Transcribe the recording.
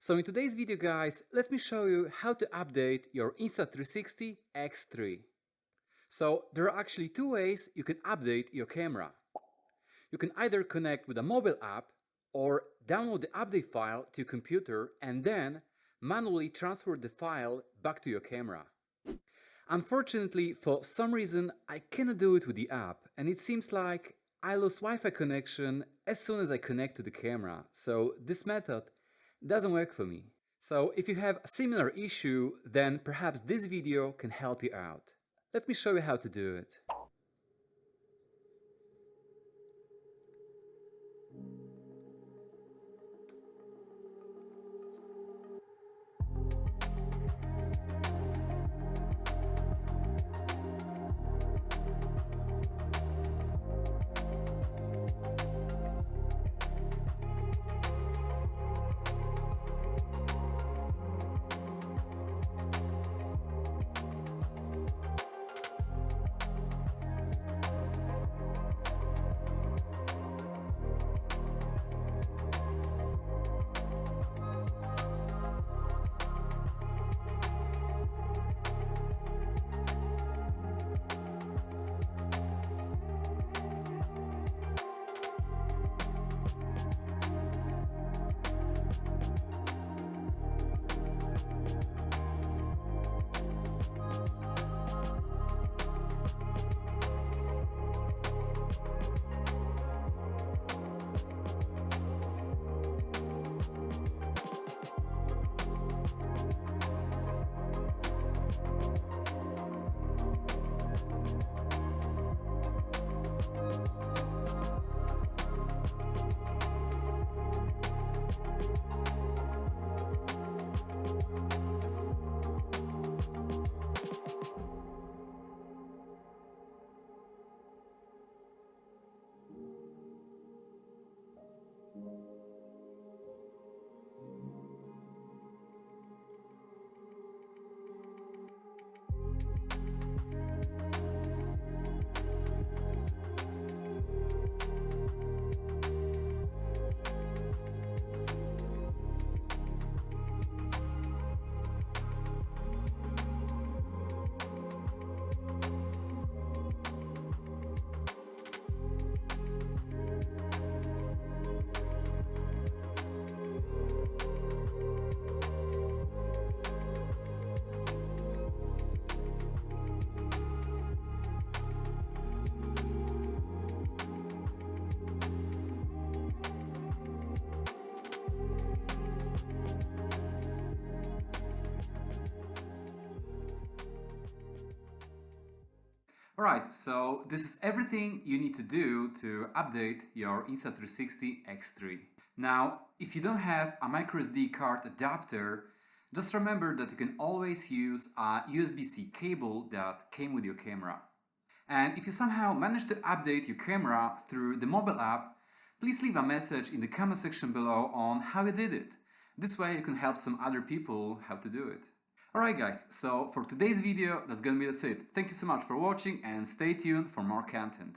So in today's video guys, let me show you how to update your Insta360 X3. So there are actually two ways you can update your camera. You can either connect with a mobile app or download the update file to your computer and then manually transfer the file back to your camera. Unfortunately, for some reason, I cannot do it with the app, and it seems like I lose Wi-Fi connection as soon as I connect to the camera, so this method doesn't work for me. So if you have a similar issue, then perhaps this video can help you out. Let me show you how to do it. Alright, so this is everything you need to do to update your Insta360 X3. Now, if you don't have a microSD card adapter, just remember that you can always use a USB-C cable that came with your camera. And if you somehow manage to update your camera through the mobile app, please leave a message in the comment section below on how you did it. This way you can help some other people how to do it. Alright guys, so for today's video, that's it. Thank you so much for watching and stay tuned for more content.